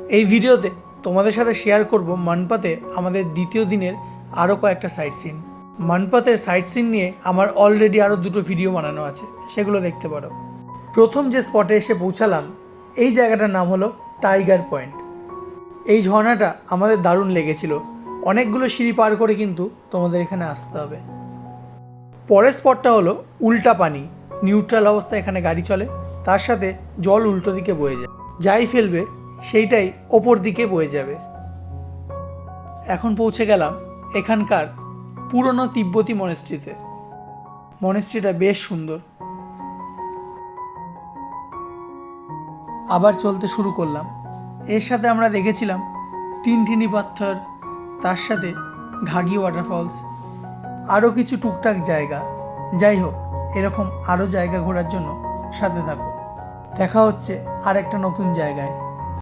এই ভিডিওতে তোমাদের সাথে শেয়ার করব মানপাতে আমাদের দ্বিতীয় দিনের আরও কয়েকটা সাইট সিন। মানপাতের সাইট সিন নিয়ে আমার অলরেডি আরও দুটো ভিডিও বানানো আছে, সেগুলো দেখতে পারো। প্রথম যে স্পটে এসে পৌঁছালাম এই জায়গাটার নাম হলো টাইগার পয়েন্ট। এই ঝর্ণাটা আমাদের দারুণ লেগেছিল। অনেকগুলো সিঁড়ি পার করে কিন্তু তোমাদের এখানে আসতে হবে। পরের স্পটটা হলো উল্টা পানি। নিউট্রাল অবস্থায় এখানে গাড়ি চলে, তার সাথে জল উল্টো দিকে বয়ে যায়। যাই ফেলবে সেইটাই ওপর দিকে বয়ে যাবে। এখন পৌঁছে গেলাম এখানকার পুরনো তিব্বতী মনেস্ট্রিতে। মনেস্ট্রিটা বেশ সুন্দর। আবার চলতে শুরু করলাম। এর সাথে আমরা দেখেছিলাম টিনটিনি পাথর, তার সাথে ঘাগি ওয়াটারফলস, আরও কিছু টুকটাক জায়গা। যাই হোক, এরকম আরও জায়গা ঘোরার জন্য সাথে থাকো। দেখা হচ্ছে আর একটা নতুন জায়গায়।